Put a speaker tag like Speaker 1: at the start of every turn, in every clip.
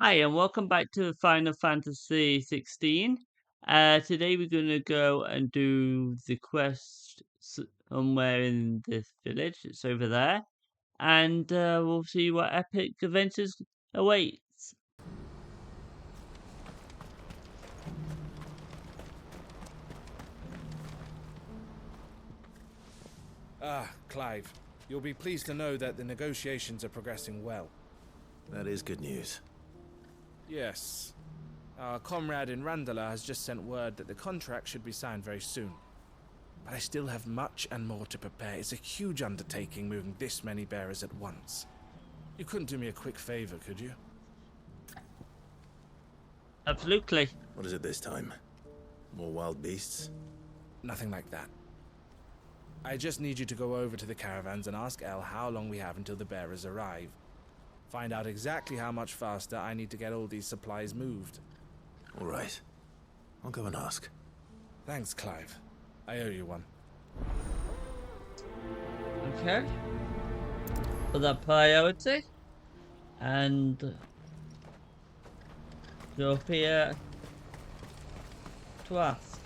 Speaker 1: Hi, and welcome back to Final Fantasy 16. Today we're going to go and do the quest somewhere in this village. It's over there. And we'll see what epic adventures awaits.
Speaker 2: Clive, you'll be pleased to know that the negotiations are progressing well.
Speaker 3: That is good news.
Speaker 2: Yes. Our comrade in Randala has just sent word that the contract should be signed very soon. But I still have much and more to prepare. It's a huge undertaking moving this many bearers at once. You couldn't do me a quick favor, could you?
Speaker 1: Absolutely.
Speaker 3: What is it this time? More wild beasts?
Speaker 2: Nothing like that. I just need you to go over to the caravans and ask El how long we have until the bearers arrive. Find out exactly how much faster I need to get all these supplies moved.
Speaker 3: All right. I'll go and ask.
Speaker 2: Thanks, Clive. I owe you one.
Speaker 1: Okay. For that priority. And go up here to ask.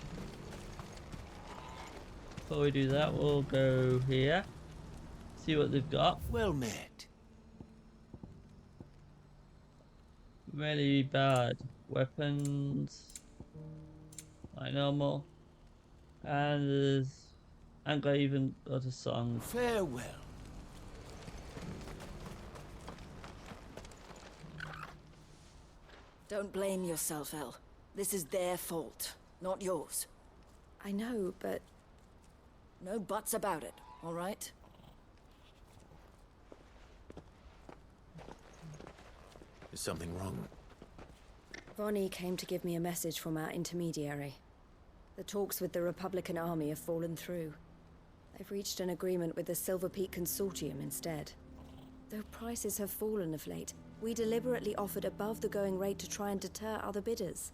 Speaker 1: Before we do that, we'll go here. See what they've got.
Speaker 4: Well met.
Speaker 1: Really bad weapons, like normal, and there's, I ain't got even got a song.
Speaker 4: Farewell.
Speaker 5: Don't blame yourself, El. This is their fault, not yours. I know, but no buts about it, all right?
Speaker 3: Is something wrong?
Speaker 6: Vonnie came to give me a message from our intermediary. The talks with the Republican Army have fallen through. They've reached an agreement with the Silver Peak Consortium instead. Though prices have fallen of late, we deliberately offered above the going rate to try and deter other bidders.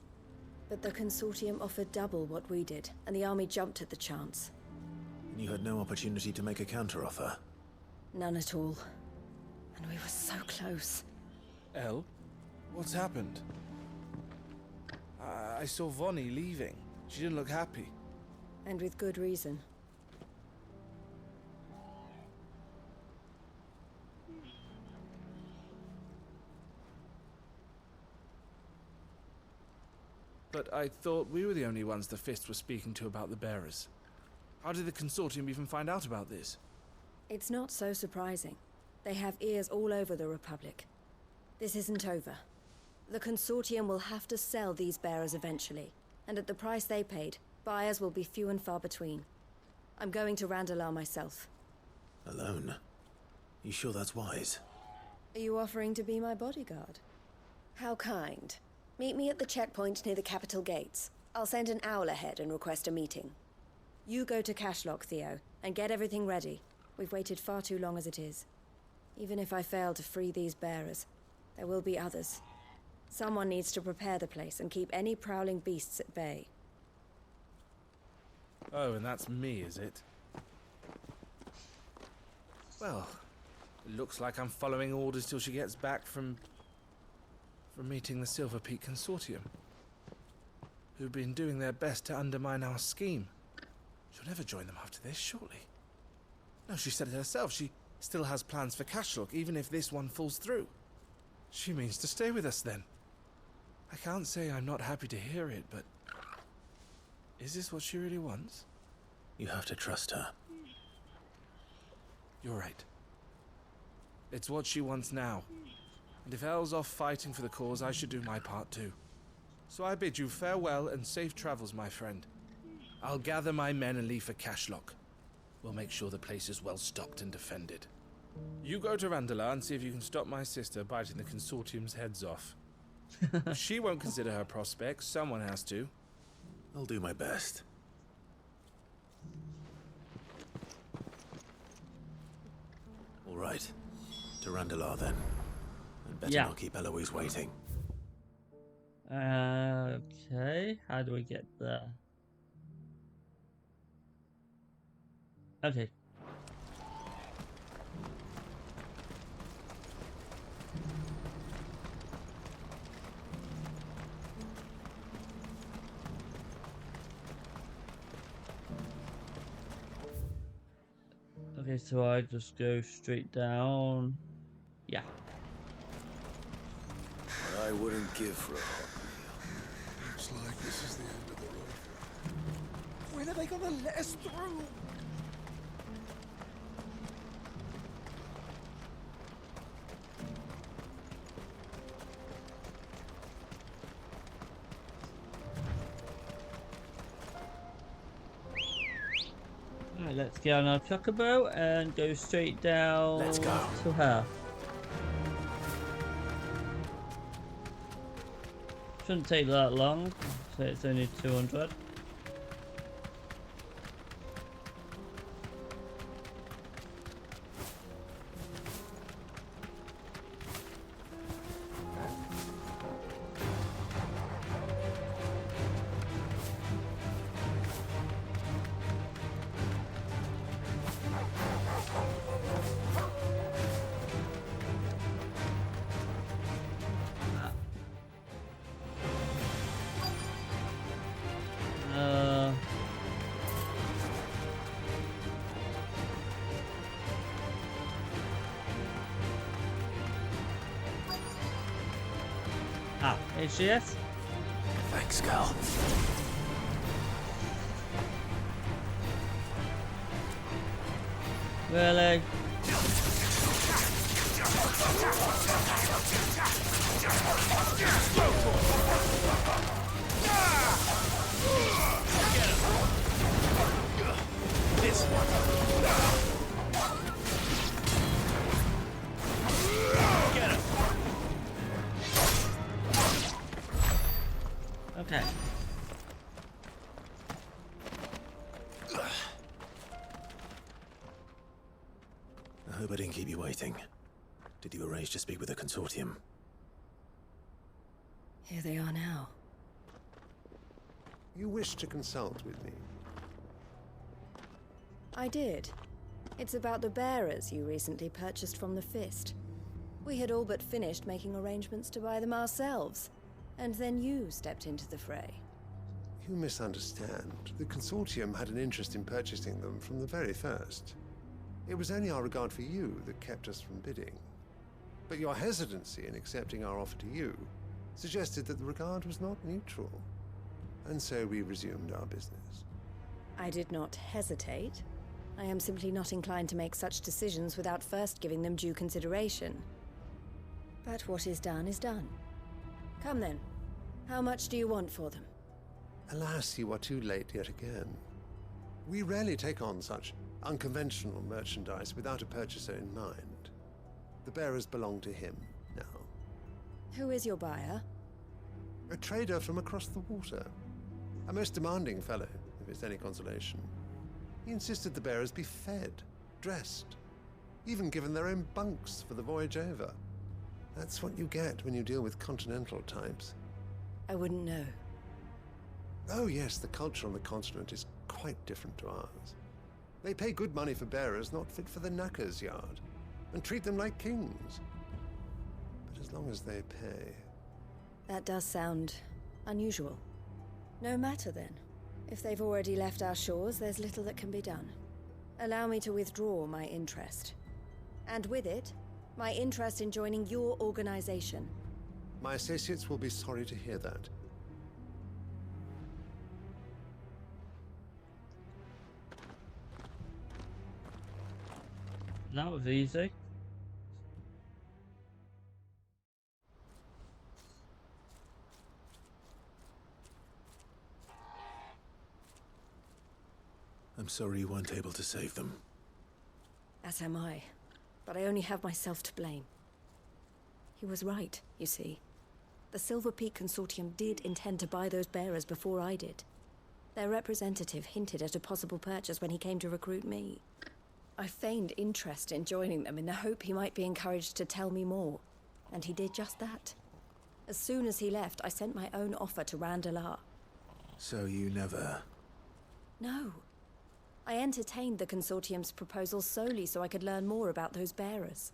Speaker 6: But the Consortium offered double what we did, and the Army jumped at the chance.
Speaker 3: And you had no opportunity to make a counteroffer?
Speaker 6: None at all. And we were so close.
Speaker 2: El? What's happened? I saw Vonnie leaving. She didn't look happy.
Speaker 6: And with good reason.
Speaker 2: But I thought we were the only ones the Fist was speaking to about the bearers. How did the Consortium even find out about this?
Speaker 6: It's not so surprising. They have ears all over the Republic. This isn't over. The Consortium will have to sell these bearers eventually, and at the price they paid, buyers will be few and far between. I'm going to Randalar myself.
Speaker 3: Alone? You sure that's wise?
Speaker 6: Are you offering to be my bodyguard? How kind. Meet me at the checkpoint near the capital gates. I'll send an owl ahead and request a meeting. You go to Cashlock, Theo, and get everything ready. We've waited far too long as it is. Even if I fail to free these bearers, there will be others. Someone needs to prepare the place and keep any prowling beasts at bay.
Speaker 2: Oh, and that's me, is it? Well, it looks like I'm following orders till she gets back from meeting the Silver Peak Consortium, who've been doing their best to undermine our scheme. She'll never join them after this, surely. No, she said it herself. She still has plans for Cashlock, even if this one falls through. She means to stay with us, then. I can't say I'm not happy to hear it, but is this what she really wants?
Speaker 3: You have to trust her.
Speaker 2: You're right. It's what she wants now. And if El's off fighting for the cause, I should do my part too. So I bid you farewell and safe travels, my friend. I'll gather my men and leave for Cashlock. We'll make sure the place is well stocked and defended. You go to Randalar and see if you can stop my sister biting the Consortium's heads off. If she won't consider her prospects, someone has to.
Speaker 3: I'll do my best. All right. To Randalar, then. I'd better not keep Eloise waiting.
Speaker 1: Okay, how do we get there? Okay. Okay, so I just go straight down. Yeah.
Speaker 3: What I wouldn't give for a hot meal.
Speaker 4: Looks like this is the end of the road. When are they gonna let us through?
Speaker 1: Alright, let's get on our chocobo and go straight down
Speaker 3: Let's go.
Speaker 1: to her. Shouldn't take that long, so it's only 200. Here she is.
Speaker 3: Thanks, Cal.
Speaker 1: Really?
Speaker 3: This one. Get him.
Speaker 1: Okay.
Speaker 3: I hope I didn't keep you waiting. Did you arrange to speak with the consortium?
Speaker 6: Here they are now.
Speaker 4: You wish to consult with me?
Speaker 6: I did. It's about the bearers you recently purchased from the Fist. We had all but finished making arrangements to buy them ourselves, and then you stepped into the fray.
Speaker 4: You misunderstand. The consortium had an interest in purchasing them from the very first. It was only our regard for you that kept us from bidding. But your hesitancy in accepting our offer to you suggested that the regard was not mutual. And so we resumed our business.
Speaker 6: I did not hesitate. I am simply not inclined to make such decisions without first giving them due consideration. But what is done is done. Come then. How much do you want for them?
Speaker 4: Alas, you are too late yet again. We rarely take on such unconventional merchandise without a purchaser in mind. The bearers belong to him now.
Speaker 6: Who is your buyer?
Speaker 4: A trader from across the water. A most demanding fellow, if it's any consolation. He insisted the bearers be fed, dressed, even given their own bunks for the voyage over. That's what you get when you deal with continental types.
Speaker 6: I wouldn't know.
Speaker 4: Oh yes, the culture on the continent is quite different to ours. They pay good money for bearers not fit for the knacker's yard, and treat them like kings. But as long as they pay...
Speaker 6: That does sound unusual. No matter then. If they've already left our shores, there's little that can be done. Allow me to withdraw my interest. And with it, my interest in joining your organization.
Speaker 4: My associates will be sorry to hear that.
Speaker 1: That was easy.
Speaker 3: I'm sorry you weren't able to save them.
Speaker 6: As am I. But I only have myself to blame. He was right, you see. The Silver Peak Consortium did intend to buy those bearers before I did. Their representative hinted at a possible purchase when he came to recruit me. I feigned interest in joining them in the hope he might be encouraged to tell me more, and he did just that. As soon as he left, I sent my own offer to Randalar.
Speaker 3: So you never...
Speaker 6: No. I entertained the Consortium's proposal solely so I could learn more about those bearers.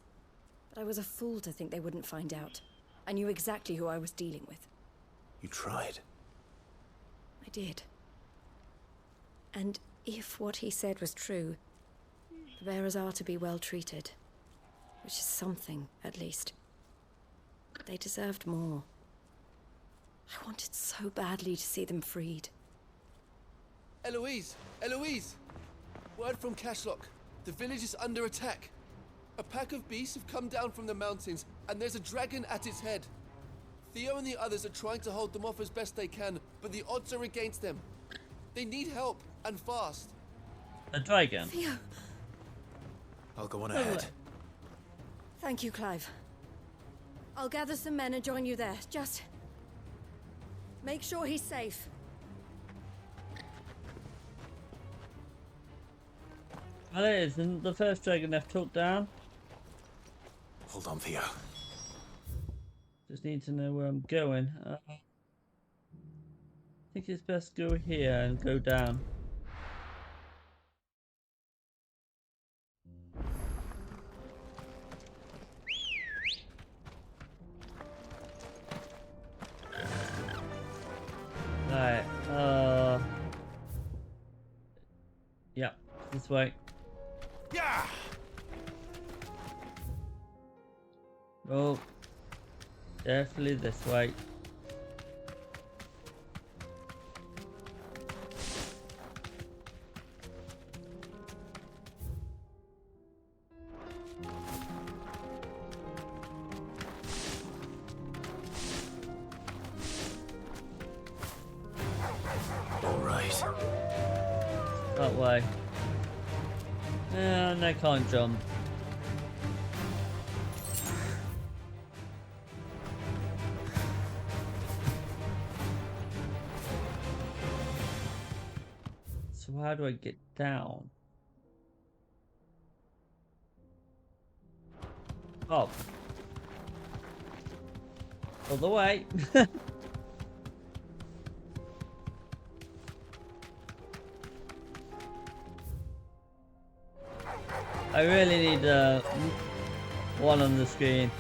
Speaker 6: But I was a fool to think they wouldn't find out. I knew exactly who I was dealing with.
Speaker 3: You tried.
Speaker 6: I did. And if what he said was true, The bearers are to be well treated, which is something, at least. They deserved more. I wanted so badly to see them freed.
Speaker 7: Eloise! Eloise! Word from Cashlock. The village is under attack. A pack of beasts have come down from the mountains, and there's a dragon at its head. Theo and the others are trying to hold them off as best they can, but the odds are against them. They need help, and fast.
Speaker 1: A dragon.
Speaker 6: Theo!
Speaker 3: I'll go on ahead.
Speaker 6: Thank you, Clive. I'll gather some men and join you there. Just make sure he's safe.
Speaker 1: Well, it isn't the first dragon I've took down.
Speaker 3: Hold on, Theo.
Speaker 1: Just need to know where I'm going. I think it's best to go here and go down. Right, yeah, this way.
Speaker 2: Yeah!
Speaker 1: Oh, definitely this way.
Speaker 3: All right.
Speaker 1: That way. And I can't jump. So how do I get down? Oh. All the way. I really need one on the screen.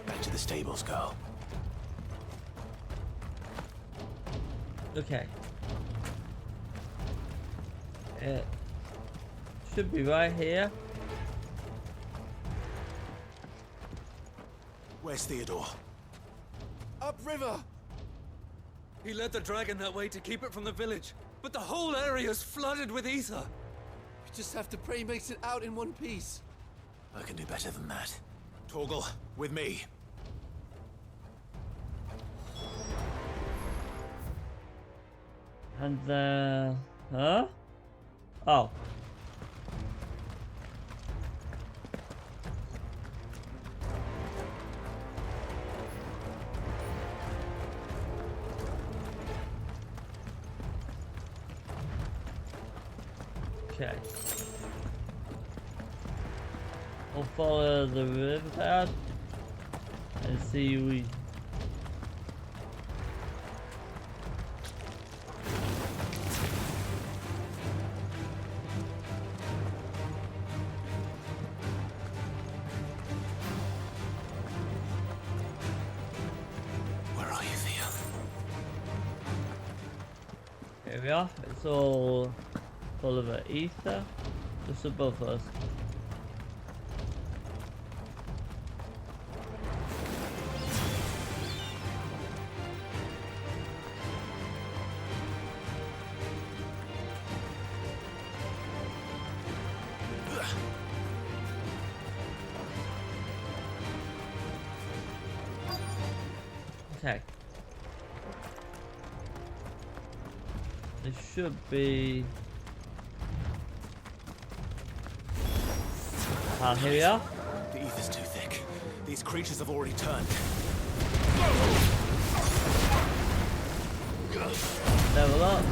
Speaker 3: Back to the stables, girl.
Speaker 1: Okay. It should be right here.
Speaker 3: Where's Theodore?
Speaker 7: Upriver!
Speaker 8: He led the dragon that way to keep it from the village, but the whole area's flooded with ether.
Speaker 7: We just have to pray he makes it out in one piece.
Speaker 3: I can do better than that. Torgal, with me.
Speaker 1: And huh? Oh. Okay. I'll follow the river path and see we.
Speaker 3: Where are you, Theo?
Speaker 1: Here we are. It's all full of ether. Just above us. Okay. There should be. Ah, here we are.
Speaker 3: The ether's too thick. These creatures have already turned.
Speaker 1: Level up.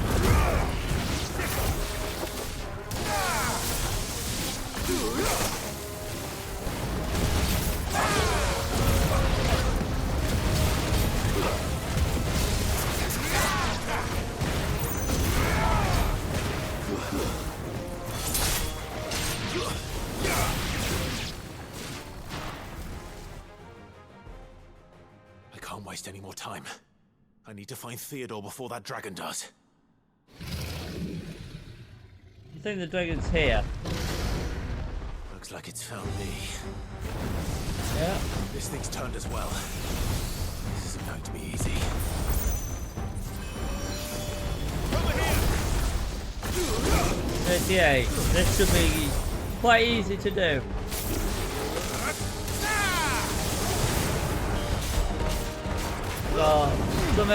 Speaker 3: need to find Theodore before that dragon does.
Speaker 1: I think the dragon's here.
Speaker 3: Looks like it's found me.
Speaker 1: Yeah.
Speaker 3: This thing's turned as well. This isn't going to be easy.
Speaker 1: 38. This should be quite easy to do. Got some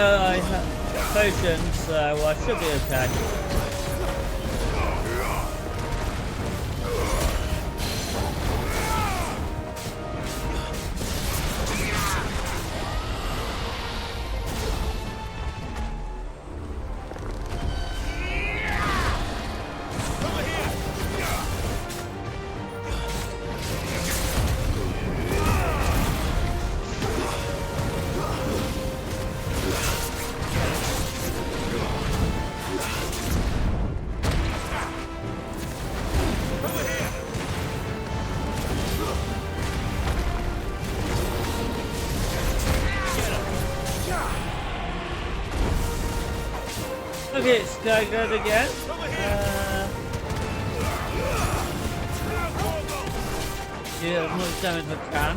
Speaker 1: potions, so I should be okay. Okay, it's good again. Yeah, as much damage as I can.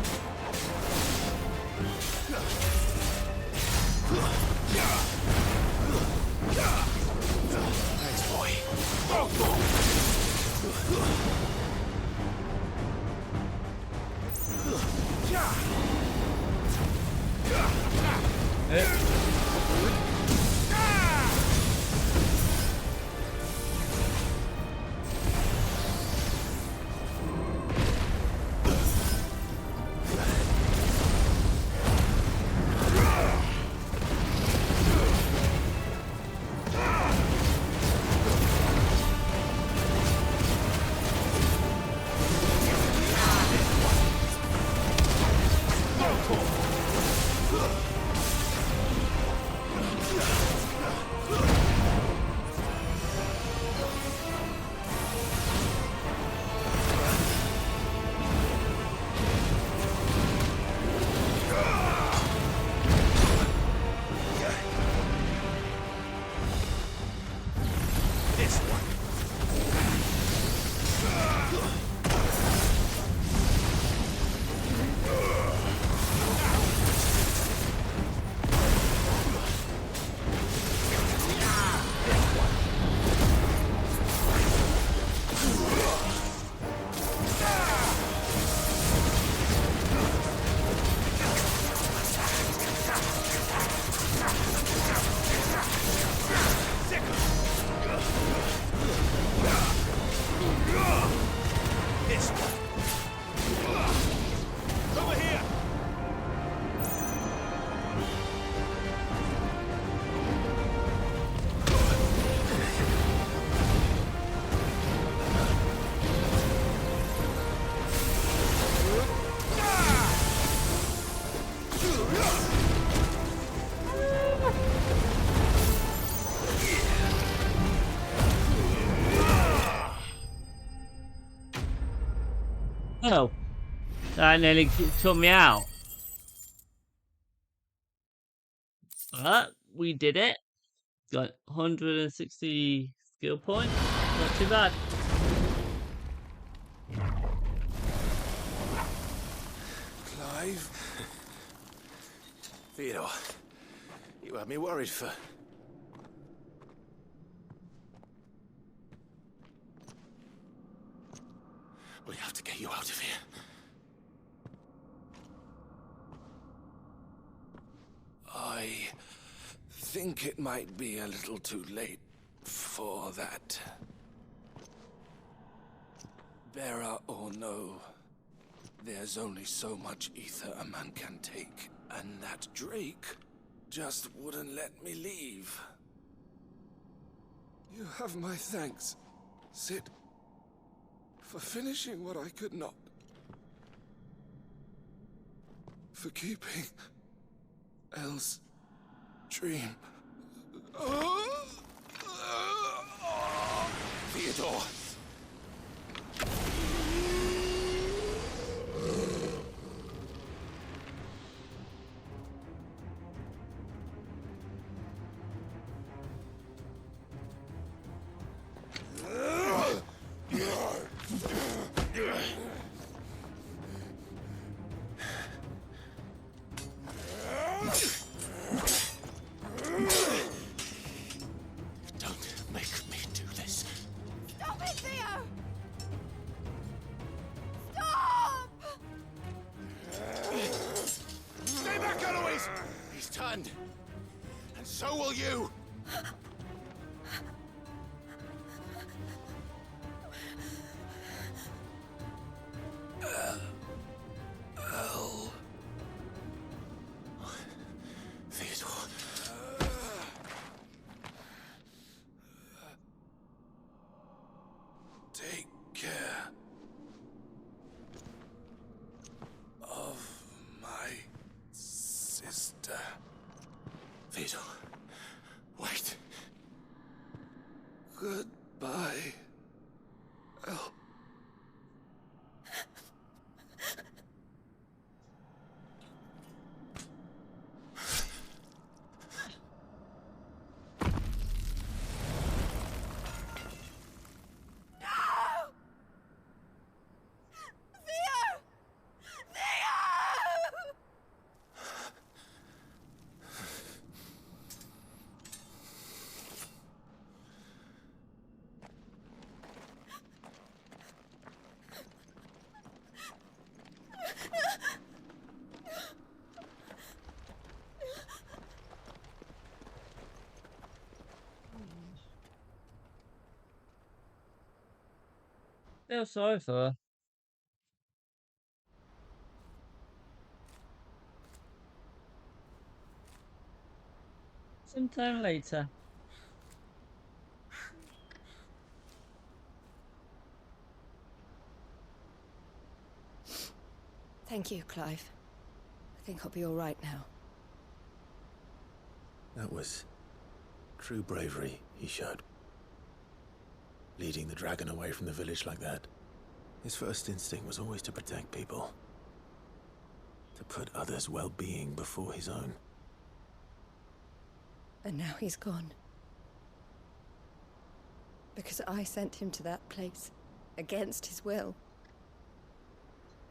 Speaker 3: Thanks, boy.
Speaker 1: Oh, that nearly took me out. But we did it. Got 160 skill points. Not too bad.
Speaker 3: Clive? Theodore, you had me worried for... We have to get you out of here.
Speaker 2: I think it might be a little too late for that. Bearer or no, there's only so much ether a man can take, and that Drake just wouldn't let me leave. You have my thanks, Cid, for finishing what I could not. For keeping Elle's dream.
Speaker 3: Theodore! you! Theodore. Take care of my sister. Theodore, wait. Goodbye. El.
Speaker 1: Feel sorry for her. Sometime later.
Speaker 6: Thank you, Clive. I think I'll be all right now.
Speaker 3: That was true bravery he showed. Leading the dragon away from the village like that. His first instinct was always to protect people. To put others' well-being before his own.
Speaker 6: And now he's gone. Because I sent him to that place. Against his will.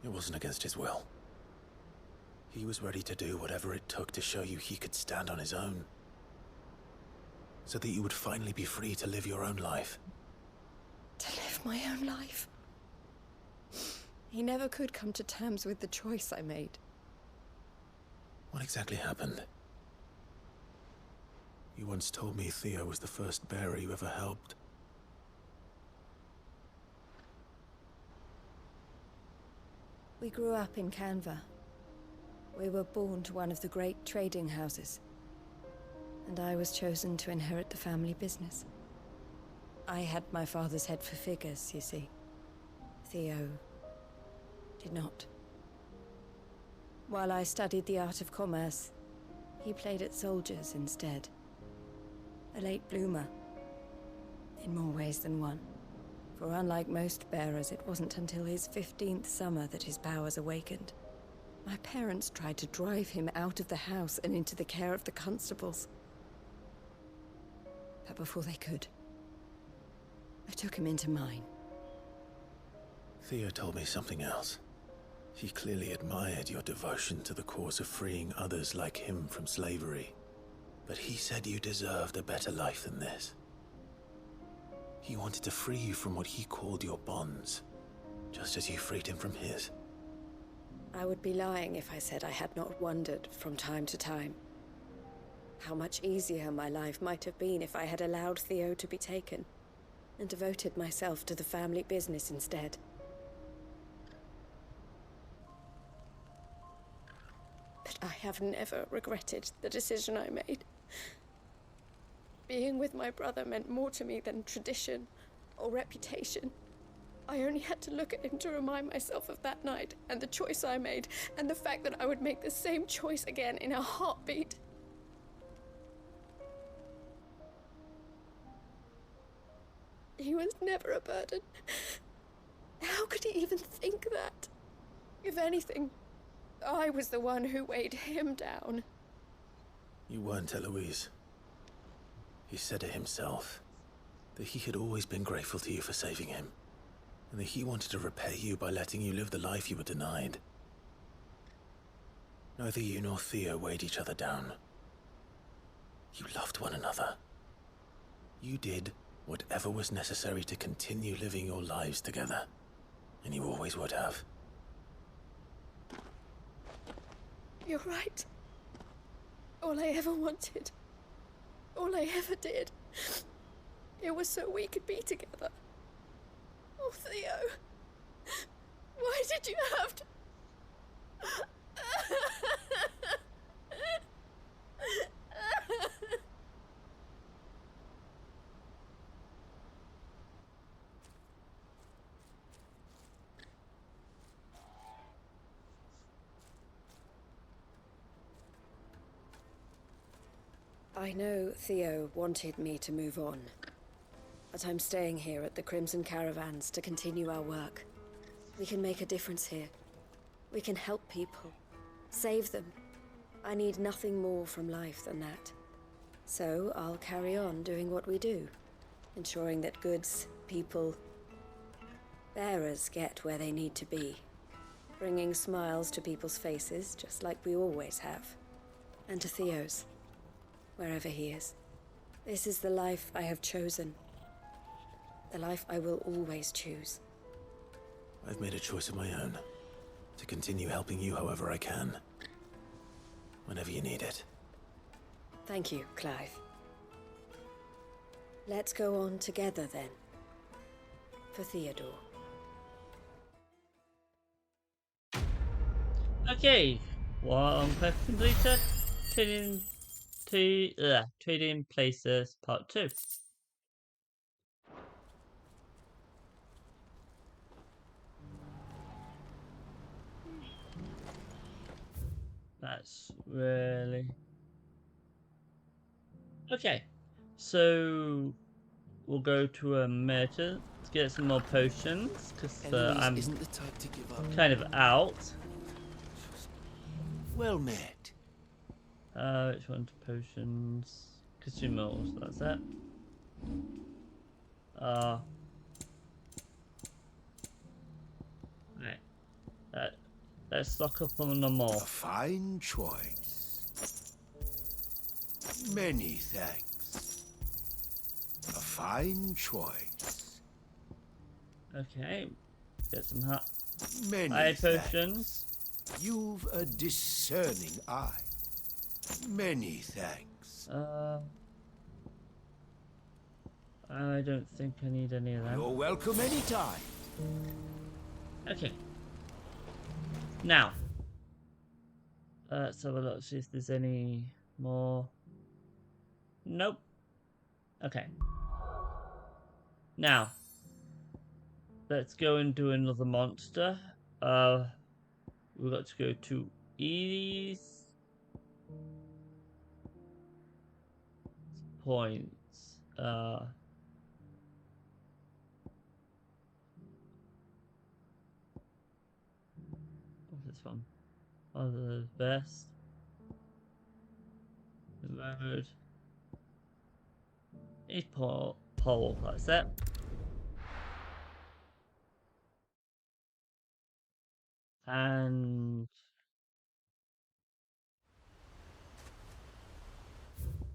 Speaker 3: It wasn't against his will. He was ready to do whatever it took to show you he could stand on his own. So that you would finally be free to live your own life.
Speaker 6: To live my own life. He never could come to terms with the choice I made.
Speaker 3: What exactly happened? You once told me Theo was the first bearer you ever helped.
Speaker 6: We grew up in Canva. We were born to one of the great trading houses. And I was chosen to inherit the family business. I had my father's head for figures, you see. Theo did not. While I studied the art of commerce, he played at soldiers instead. A late bloomer. In more ways than one. For unlike most bearers, it wasn't until his 15th summer that his powers awakened. My parents tried to drive him out of the house and into the care of the constables. But before they could, I took him into mine.
Speaker 3: Theo told me something else. He clearly admired your devotion to the cause of freeing others like him from slavery. But he said you deserved a better life than this. He wanted to free you from what he called your bonds, just as you freed him from his.
Speaker 6: I would be lying if I said I had not wondered from time to time how much easier my life might have been if I had allowed Theo to be taken and devoted myself to the family business instead. But I have never regretted the decision I made. Being with my brother meant more to me than tradition or reputation. I only had to look at him to remind myself of that night and the choice I made and the fact that I would make the same choice again in a heartbeat. He was never a burden. How could he even think that? If anything, I was the one who weighed him down.
Speaker 3: You weren't, Eloise. He said it himself, that he had always been grateful to you for saving him, and that he wanted to repay you by letting you live the life you were denied. Neither you nor Theo weighed each other down. You loved one another. You did whatever was necessary to continue living your lives together, and you always would have.
Speaker 6: You're right. All I ever wanted All I ever did. It was so we could be together. Oh, Theo. Why did you have to... I know Theo wanted me to move on, but I'm staying here at the Crimson Caravans to continue our work. We can make a difference here. We can help people, save them. I need nothing more from life than that. So I'll carry on doing what we do, ensuring that goods, people, bearers get where they need to be, bringing smiles to people's faces just like we always have, and to Theo's. Wherever he is. This is the life I have chosen. The life I will always choose.
Speaker 3: I've made a choice of my own. To continue helping you however I can. Whenever you need it.
Speaker 6: Thank you, Clive. Let's go on together then. For Theodore.
Speaker 1: Okay, one quest completed. Trading Places Part 2. That's really... Okay, so we'll go to a merchant to get some more potions, because I'm
Speaker 7: isn't the type to give up.
Speaker 1: kind of out.
Speaker 3: Well met.
Speaker 1: Which one's potions? Consumables, that's it. Right. Let's stock up on them all.
Speaker 9: A fine choice. Many thanks. A fine choice.
Speaker 1: Okay. Get some hot
Speaker 9: Many
Speaker 1: eye
Speaker 9: thanks.
Speaker 1: potions.
Speaker 9: You've a discerning eye. Many thanks.
Speaker 1: I don't think I need any of them.
Speaker 9: You're welcome anytime.
Speaker 1: Okay. Now, let's have a look, see if there's any more. Nope. Okay. Now, let's go and do another monster. We've got to go to East points. What's this one? Oh, the best. The road. East pole, that's it. And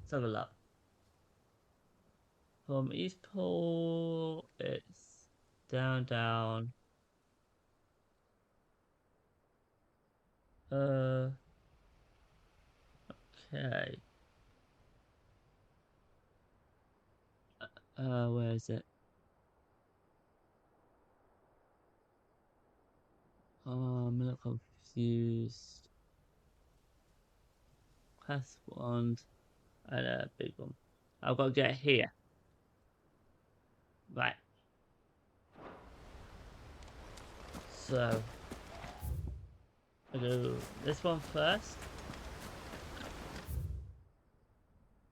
Speaker 1: let's have a look. From East Pole, it's down. Okay. Where is it? Oh, I'm a little confused. Class one and a big one. I've got to get here. Right. So I'll do this one first.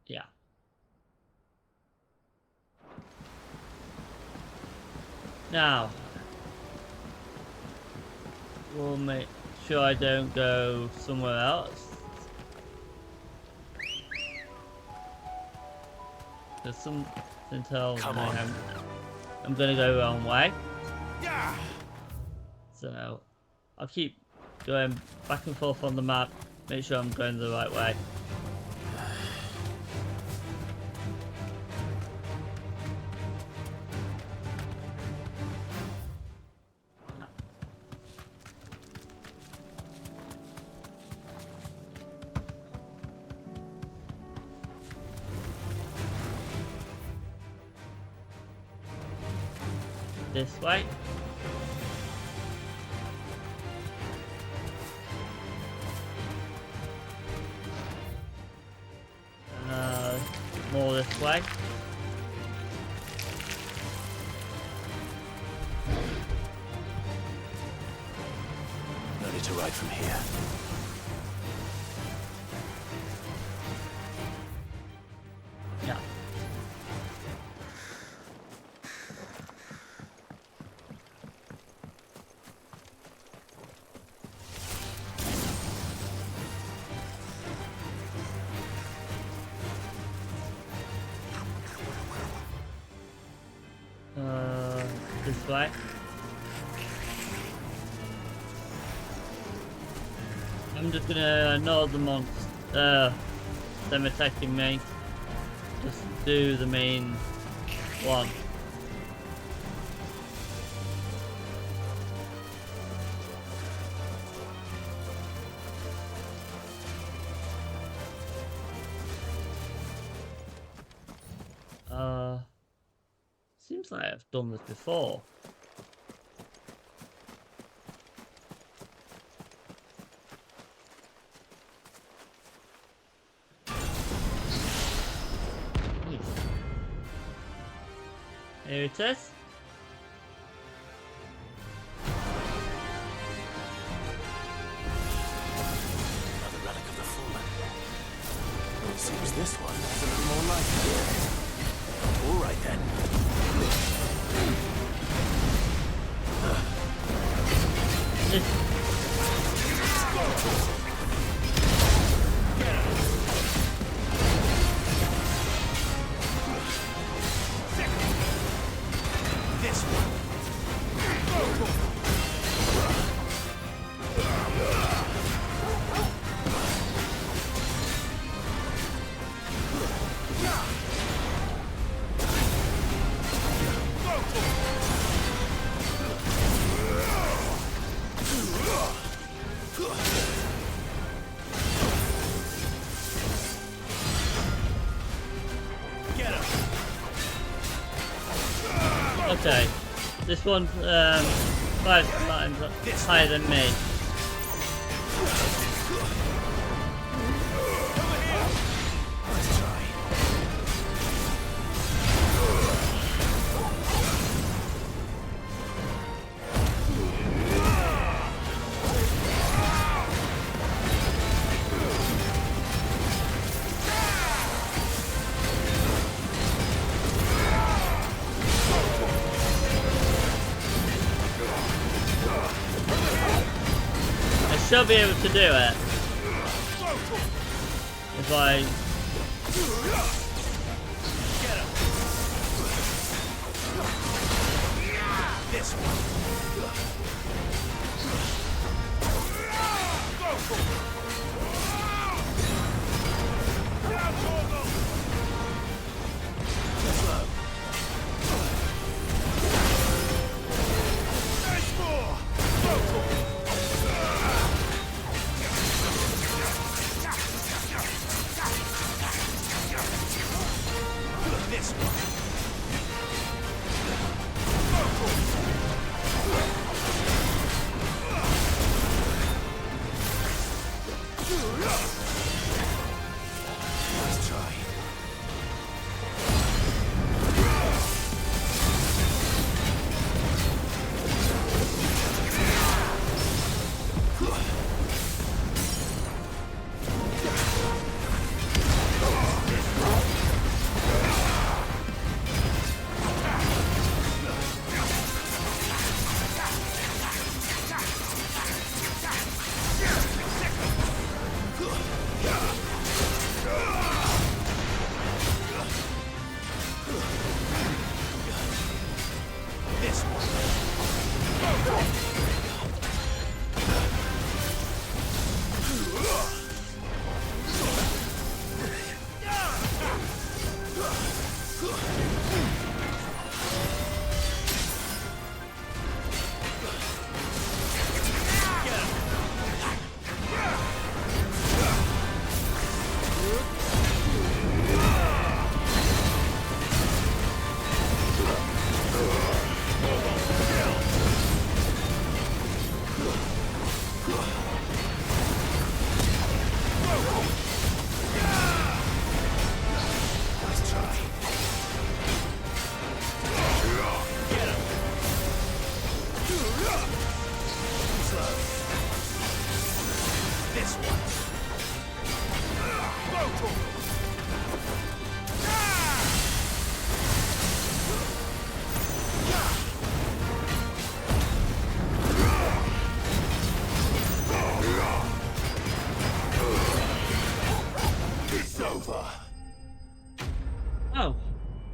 Speaker 1: Yeah. Now we'll make sure I don't go somewhere else. There's something tells me I'm gonna go the wrong way.
Speaker 9: Yeah.
Speaker 1: So I'll keep going back and forth on the map, make sure I'm going the right way. this way. More this way.
Speaker 3: No need to ride from here.
Speaker 1: Yeah. This way. I'm just gonna ignore the monster, them attacking me. Just do the main one. Seems like I've done this before. Here it is.
Speaker 3: Another relic of the fallen. It seems this one has a little more life to it. All right then. This one.
Speaker 1: Okay, this one's 5 times higher than me. I shall be able to do it if I
Speaker 3: This one.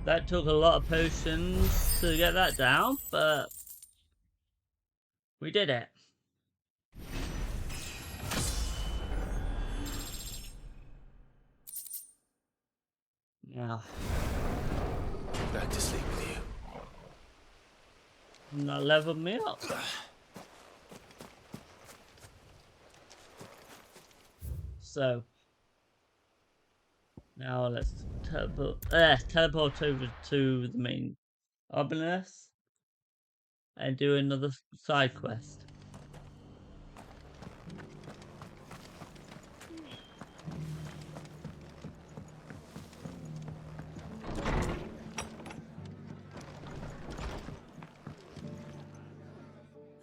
Speaker 1: That took a lot of potions to get that down, but we did it. Now,
Speaker 3: Back to sleep with you.
Speaker 1: that leveled me up. So, now let's teleport over to the main obelisk and do another side quest.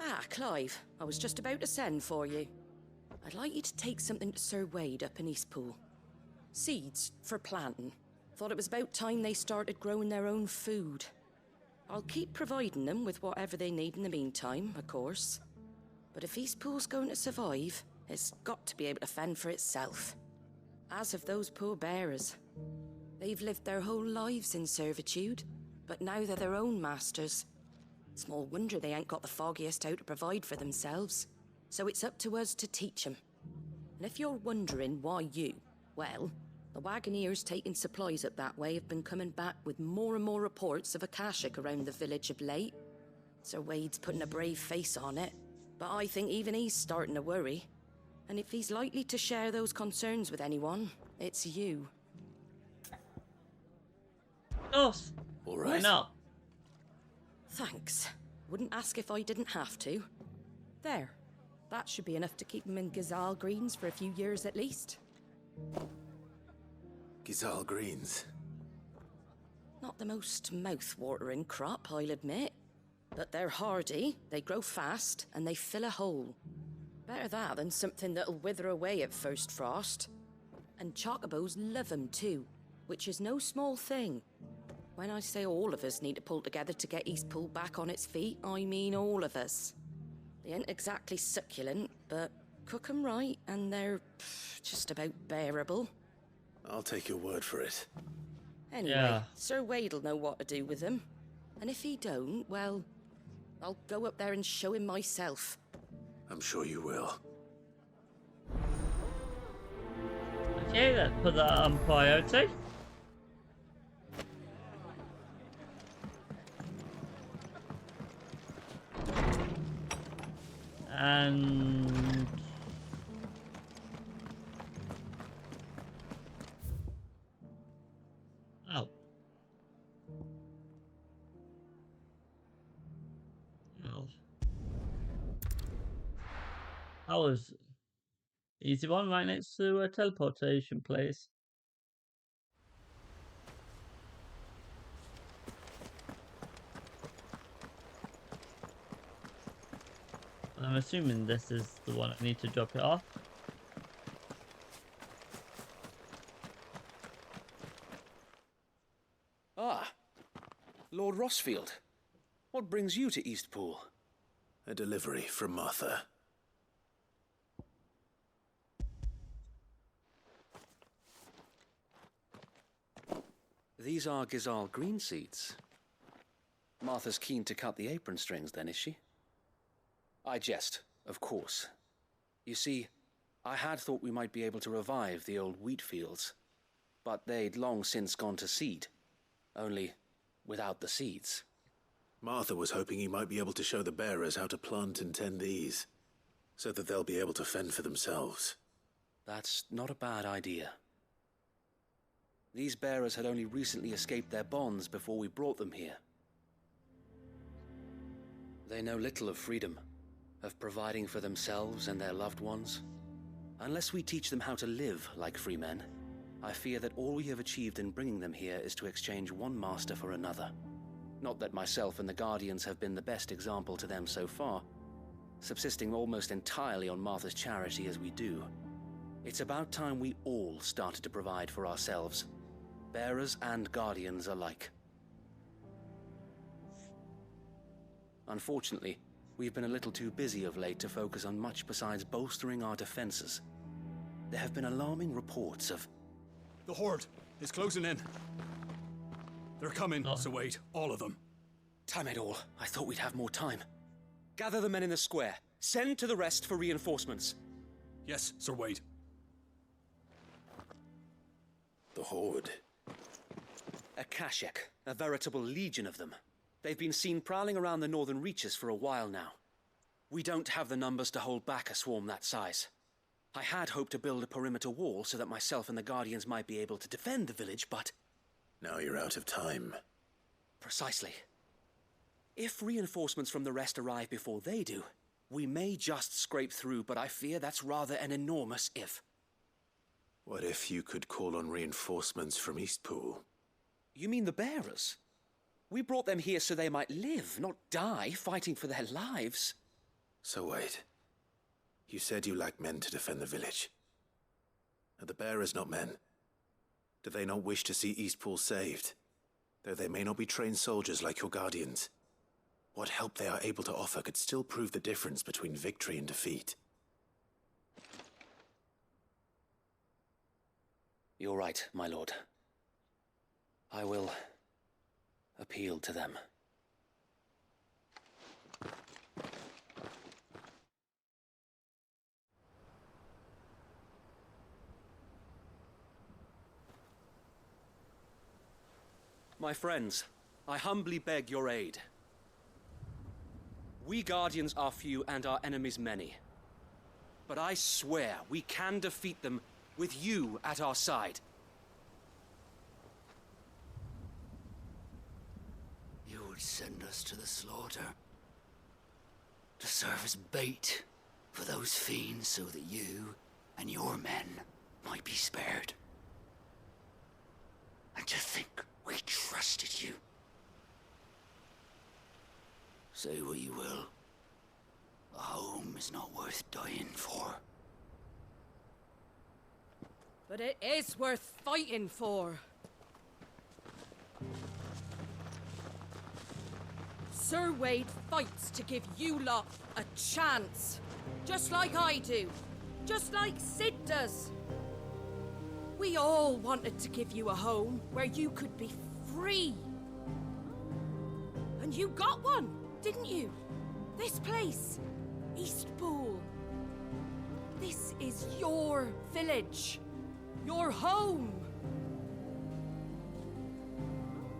Speaker 5: Ah, Clive, I was just about to send for you. I'd like you to take something to Sir Wade up in Eastpool. Seeds for planting. Thought it was about time they started growing their own food. I'll keep providing them with whatever they need in the meantime, of course. But if Eastpool's going to survive, it's got to be able to fend for itself. As of those poor bearers. They've lived their whole lives in servitude, but now they're their own masters. Small wonder they ain't got the foggiest how to provide for themselves. So it's up to us to teach them. And if you're wondering why you, well, the Wagoneers taking supplies up that way have been coming back with more and more reports of Akashic around the village of late. Sir Wade's putting a brave face on it, but I think even he's starting to worry. And if he's likely to share those concerns with anyone, it's you.
Speaker 1: Us.
Speaker 3: All
Speaker 1: Why
Speaker 3: right.
Speaker 1: not?
Speaker 5: Thanks. Wouldn't ask if I didn't have to. There. That should be enough to keep him in Gazal Greens for a few years at least.
Speaker 3: Gizal Greens.
Speaker 5: Not the most mouth-watering crop, I'll admit. But they're hardy, they grow fast, and they fill a hole. Better that than something that'll wither away at first frost. And chocobos love 'em too, which is no small thing. When I say all of us need to pull together to get Eastpool back on its feet, I mean all of us. They ain't exactly succulent, but cook 'em right, and they're just about bearable.
Speaker 3: I'll take your word for it.
Speaker 5: Anyway,
Speaker 1: Yeah.
Speaker 5: Sir Wade'll know what to do with them. And if he don't, well, I'll go up there and show him myself.
Speaker 3: I'm sure you will.
Speaker 1: Okay, let's put that on priority. And oh. Oh. That was easy one right next to a teleportation place. I'm assuming this is the one I need to drop it off.
Speaker 2: Ah, Lord Rossfield. What brings you to Eastpool?
Speaker 3: A delivery from Martha.
Speaker 10: These are Gazal green seeds. Martha's keen to cut the apron strings then, is she? I jest, of course. You see, I had thought we might be able to revive the old wheat fields, but they'd long since gone to seed, only without the seeds.
Speaker 3: Martha was hoping he might be able to show the bearers how to plant and tend these, so that they'll be able to fend for themselves.
Speaker 10: That's not a bad idea. These bearers had only recently escaped their bonds before we brought them here. They know little of freedom, of providing for themselves and their loved ones. Unless we teach them how to live like free men, I fear that all we have achieved in bringing them here is to exchange one master for another. Not that myself and the Guardians have been the best example to them so far, subsisting almost entirely on Martha's charity as we do. It's about time we all started to provide for ourselves, bearers and Guardians alike. Unfortunately, we've been a little too busy of late to focus on much besides bolstering our defenses. There have been alarming reports of...
Speaker 8: The Horde is closing in. They're coming,
Speaker 1: Oh.
Speaker 8: so wait, all of them.
Speaker 10: Damn it all. I thought we'd have more time. Gather the men in the square. Send to the rest for reinforcements.
Speaker 8: Yes, Sir Wade.
Speaker 3: The Horde.
Speaker 10: A Kashek, a veritable legion of them. They've been seen prowling around the northern reaches for a while now. We don't have the numbers to hold back a swarm that size. I had hoped to build a perimeter wall so that myself and the Guardians might be able to defend the village, but...
Speaker 3: Now you're out of time.
Speaker 10: Precisely. If reinforcements from the rest arrive before they do, we may just scrape through, but I fear that's rather an enormous if.
Speaker 3: What if you could call on reinforcements from Eastpool?
Speaker 10: You mean the bearers? We brought them here so they might live, not die, fighting for their lives.
Speaker 3: So wait. You said you lack men to defend the village. Are the bearers not men? Do they not wish to see Eastpool saved? Though they may not be trained soldiers like your Guardians. What help they are able to offer could still prove the difference between victory and defeat.
Speaker 10: You're right, my lord. I will appeal to them. My friends, I humbly beg your aid. We Guardians are few and our enemies many. But I swear we can defeat them with you at our side.
Speaker 9: You would send us to the slaughter. To serve as bait for those fiends so that you and your men might be spared. And to think we trusted you. Say what you will. A home is not worth dying for.
Speaker 5: But it is worth fighting for. Sir Wade fights to give you lot a chance. Just like I do. Just like Sid does. We all wanted to give you a home where you could be free. And you got one, didn't you? This place, Eastpool. This is your village. Your home.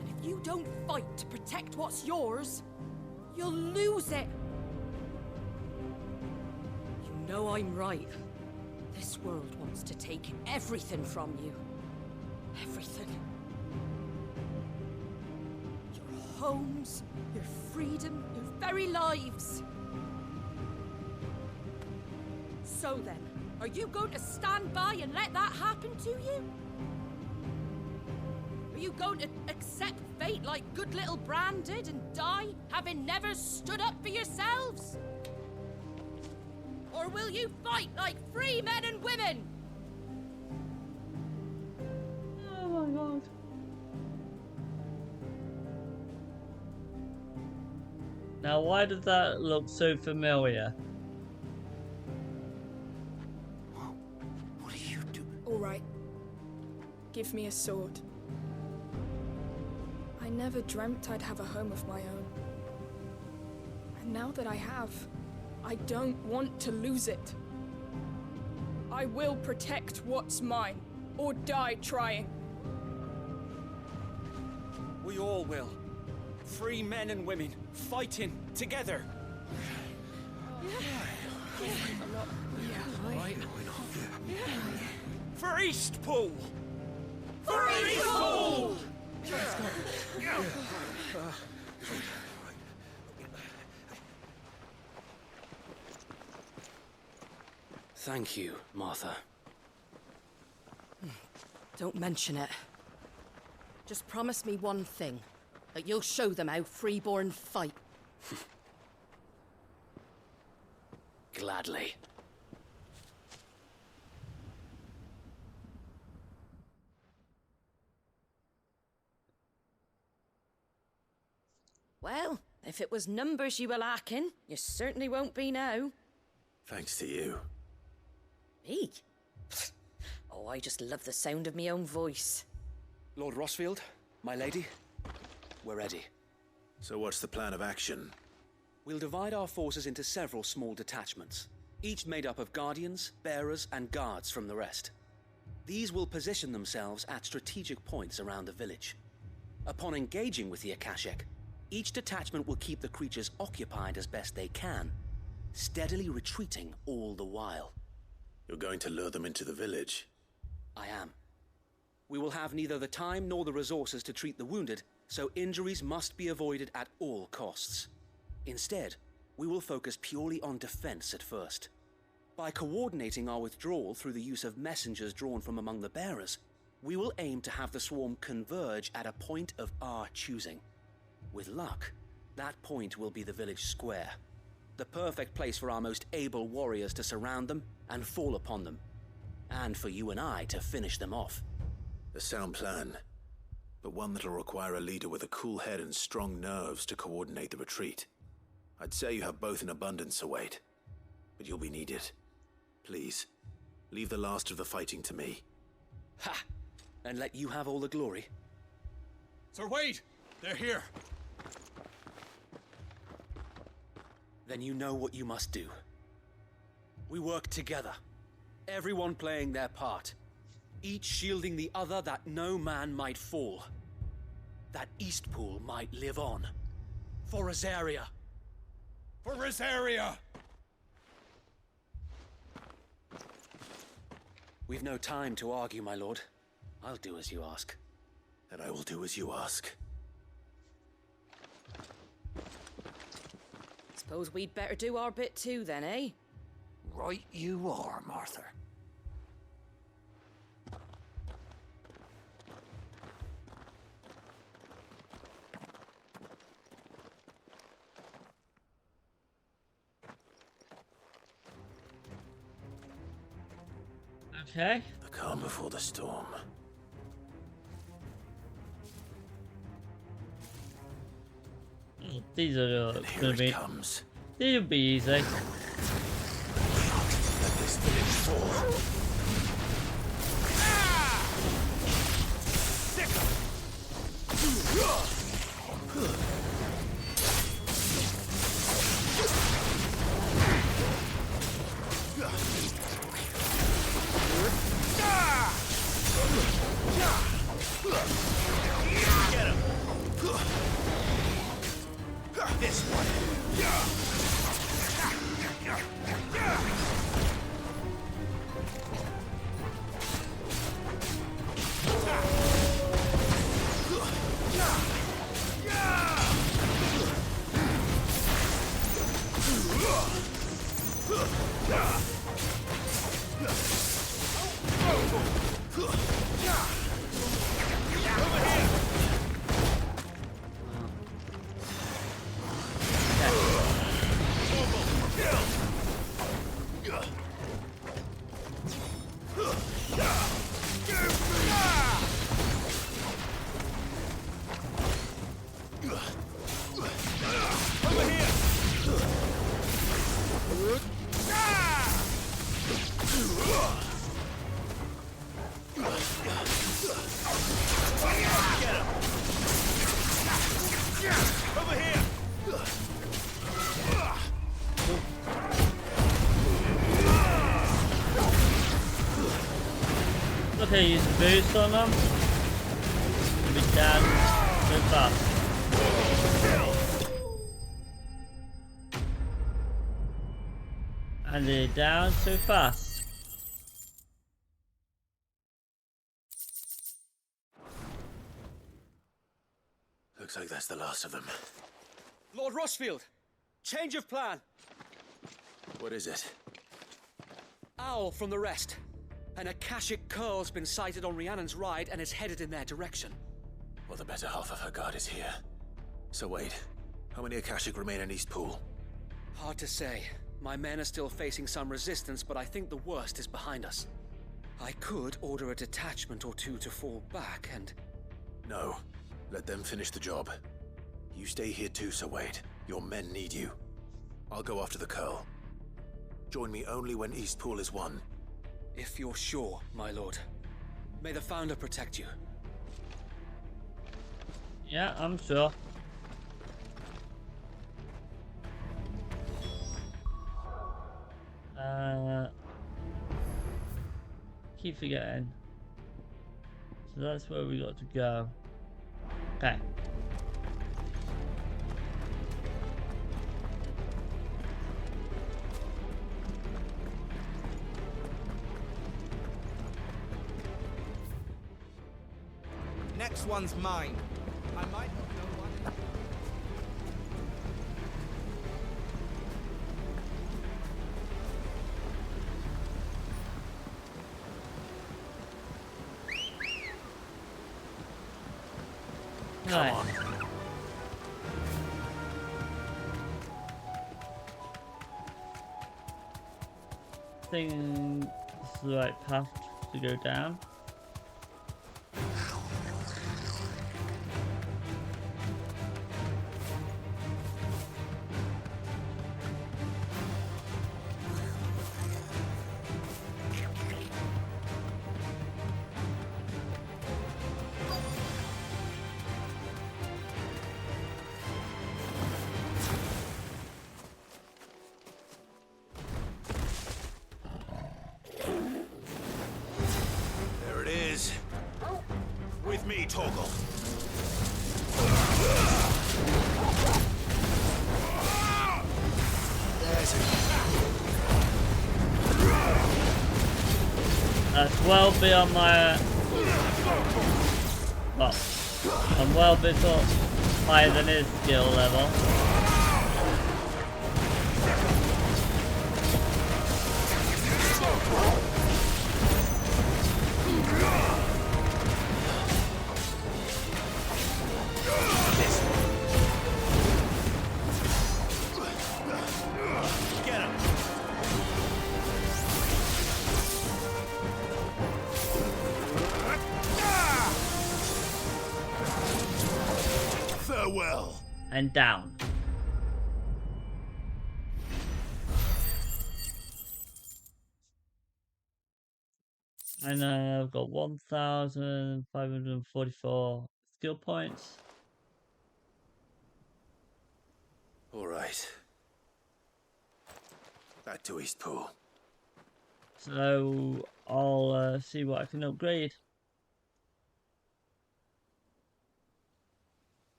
Speaker 5: And if you don't fight to protect what's yours, you'll lose it. You know I'm right. This world wants to take everything from you. Everything. Your homes, your freedom, your very lives. So then, are you going to stand by and let that happen to you? Are you going to accept fate like good little Bran did and die, having never stood up for yourselves? Or will you fight like free men and women?
Speaker 1: Oh my god. Now, why does that look so familiar?
Speaker 9: What are you doing?
Speaker 11: All right. Give me a sword. I never dreamt I'd have a home of my own. And now that I have, I don't want to lose it. I will protect what's mine, or die trying.
Speaker 10: We all will. Free men and women, fighting together. For Eastpool! For Eastpool! Thank you, Martha.
Speaker 5: Don't mention it. Just promise me one thing. That you'll show them how freeborn fight.
Speaker 10: Gladly.
Speaker 5: Well, if it was numbers you were lacking, you certainly won't be now.
Speaker 3: Thanks to you.
Speaker 5: Me? Oh, I just love the sound of my own voice.
Speaker 10: Lord Rossfield, my lady, we're ready.
Speaker 3: So what's the plan of action?
Speaker 10: We'll divide our forces into several small detachments, each made up of guardians, bearers, and guards from the rest. These will position themselves at strategic points around the village. Upon engaging with the Akashic, each detachment will keep the creatures occupied as best they can, steadily retreating all the while.
Speaker 3: You're going to lure them into the village?
Speaker 10: I am. We will have neither the time nor the resources to treat the wounded, so injuries must be avoided at all costs. Instead, we will focus purely on defense at first. By coordinating our withdrawal through the use of messengers drawn from among the bearers, we will aim to have the swarm converge at a point of our choosing. With luck, that point will be the village square, the perfect place for our most able warriors to surround them and fall upon them, and for you and I to finish them off.
Speaker 3: A sound plan, but one that'll require a leader with a cool head and strong nerves to coordinate the retreat. I'd say you have both in abundance, Sir Wade, but you'll be needed. Please, leave the last of the fighting to me.
Speaker 10: Ha! And let you have all the glory.
Speaker 8: Sir Wade! They're here!
Speaker 10: Then you know what you must do. We work together, everyone playing their part, each shielding the other that no man might fall, that Eastpool might live on. For Rosaria!
Speaker 8: For Rosaria!
Speaker 10: We've no time to argue, my lord. I'll do as you ask.
Speaker 3: And I will do as you ask.
Speaker 5: Suppose we'd better do our bit too then, eh?
Speaker 9: Right you are, Martha.
Speaker 1: Okay.
Speaker 3: The calm before the storm.
Speaker 1: These are
Speaker 3: And here
Speaker 1: gonna
Speaker 3: it
Speaker 1: be.
Speaker 3: comes.
Speaker 1: These will be easy.
Speaker 3: Let this village fall. Get him! This one.
Speaker 1: Okay, use a boost on them. We can so fast. And they're down so fast.
Speaker 3: Looks like that's the last of them.
Speaker 10: Lord Rossfield! Change of plan!
Speaker 3: What is it?
Speaker 10: Owl from the rest. An Akashic curl's been sighted on Rhiannon's ride and is headed in their direction.
Speaker 3: Well, the better half of her guard is here. So wait, how many Akashic remain in Eastpool?
Speaker 10: Hard to say. My men are still facing some resistance, but I think the worst is behind us. I could order a detachment or two to fall back and...
Speaker 3: No. Let them finish the job. You stay here too, Sir Wade. Your men need you. I'll go after the curl. Join me only when Eastpool is won.
Speaker 10: If you're sure, my lord. May the Founder protect you.
Speaker 1: Yeah, I'm sure. Keep forgetting. So that's where we got to go. Okay.
Speaker 2: Next one's mine. I might not know one.
Speaker 1: Right. I think this is the right path to go down.
Speaker 3: There it is. With me, Torgal. There's it.
Speaker 1: That's well beyond my... Well, I'm well bit up higher than his skill level.
Speaker 3: Get him. Farewell.
Speaker 1: And down. And I've got 1,544 skill points.
Speaker 3: All right. Back to Eastpool.
Speaker 1: So I'll see what I can upgrade.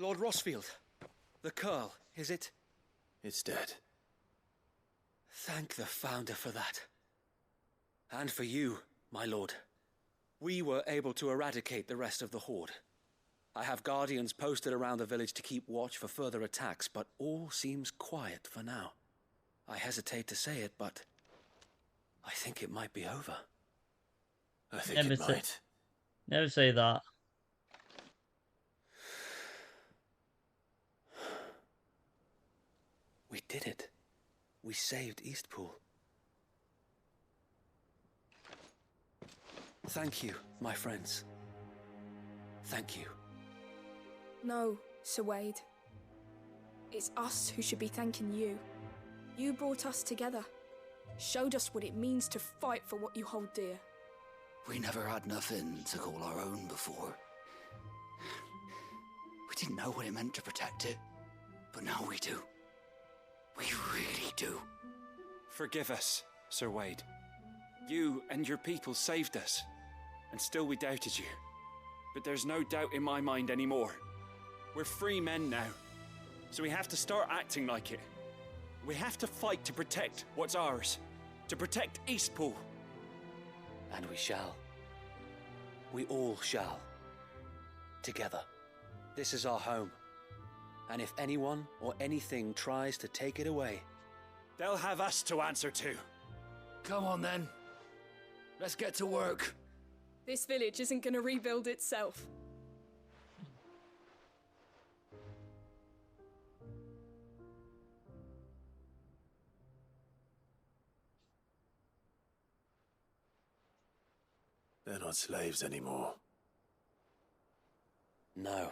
Speaker 10: Lord Rossfield, the Curl, is it?
Speaker 3: It's dead.
Speaker 10: Thank the Founder for that. And for you, my lord. We were able to eradicate the rest of the Horde. I have guardians posted around the village to keep watch for further attacks, but all seems quiet for now. I hesitate to say it, but I think it might be over.
Speaker 3: I think it might.
Speaker 1: Never say that.
Speaker 10: We did it. We saved Eastpool. Thank you, my friends. Thank you.
Speaker 11: No, Sir Wade. It's us who should be thanking you. You brought us together. Showed us what it means to fight for what you hold dear.
Speaker 9: We never had nothing to call our own before. We didn't know what it meant to protect it, but now we do. We really do.
Speaker 12: Forgive us, Sir Wade. You and your people saved us, and still we doubted you. But there's no doubt in my mind anymore. We're free men now, so we have to start acting like it. We have to fight to protect what's ours, to protect Eastpool.
Speaker 10: And we shall. We all shall. Together. This is our home. And if anyone or anything tries to take it away,
Speaker 12: they'll have us to answer to.
Speaker 9: Come on then. Let's get to work.
Speaker 11: This village isn't gonna rebuild itself.
Speaker 3: They're not slaves anymore.
Speaker 10: no.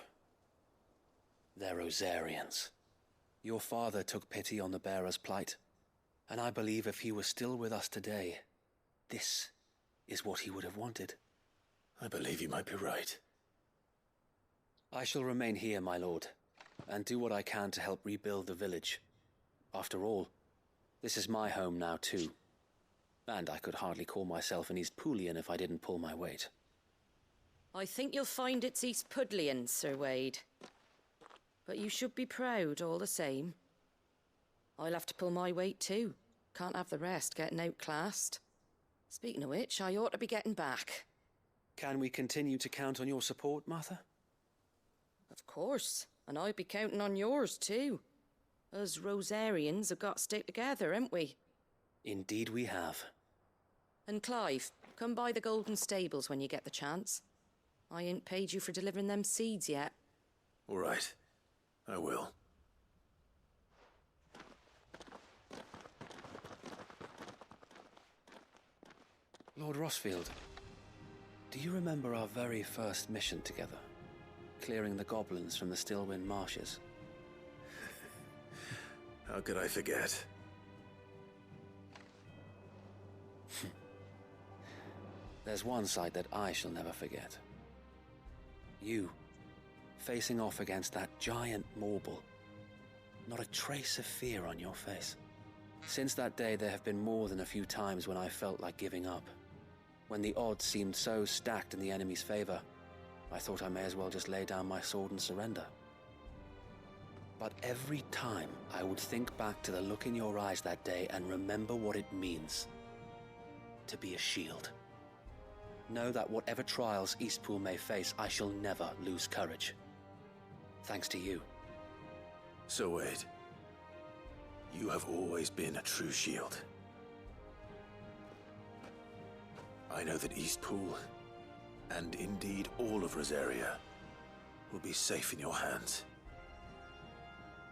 Speaker 10: They're Rosarians. Your father took pity on the bearer's plight, and I believe if he were still with us today, this is what he would have wanted.
Speaker 3: I believe you might be right.
Speaker 10: I shall remain here, my lord, and do what I can to help rebuild the village. After all, this is my home now too, and I could hardly call myself an East Poolian if I didn't pull my weight.
Speaker 5: I think you'll find it's East Pudlian, Sir Wade. But you should be proud all the same. I'll have to pull my weight too. Can't have the rest getting outclassed. Speaking of which, I ought to be getting back.
Speaker 10: Can we continue to count on your support, Martha?
Speaker 5: Of course, and I'll be counting on yours too. Us Rosarians have got to stick together, haven't we?
Speaker 10: Indeed we have.
Speaker 5: And Clive, come by the Golden Stables when you get the chance. I ain't paid you for delivering them seeds yet.
Speaker 3: All right. I will.
Speaker 10: Lord Rossfield, do you remember our very first mission together? Clearing the goblins from the Stillwind marshes?
Speaker 3: How could I forget?
Speaker 10: There's one sight that I shall never forget. You, facing off against that giant Morble. Not a trace of fear on your face. Since that day, there have been more than a few times when I felt like giving up. When the odds seemed so stacked in the enemy's favor, I thought I may as well just lay down my sword and surrender. But every time I would think back to the look in your eyes that day and remember what it means to be a shield. Know that whatever trials Eastpool may face, I shall never lose courage. Thanks to you.
Speaker 3: Sir Wade, you have always been a true shield. I know that Eastpool, and indeed all of Rosaria, will be safe in your hands.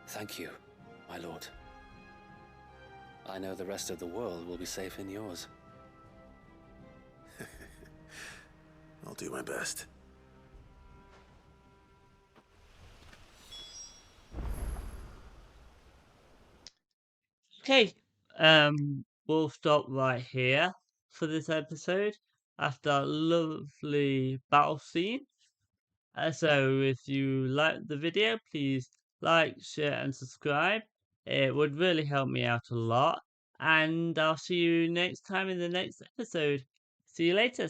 Speaker 10: Thank you, my lord. I know the rest of the world will be safe in yours.
Speaker 3: I'll do my best.
Speaker 1: Okay, we'll stop right here for this episode after a lovely battle scene. So if you like the video, please like, share and subscribe. It would really help me out a lot. And I'll see you next time in the next episode. See you later.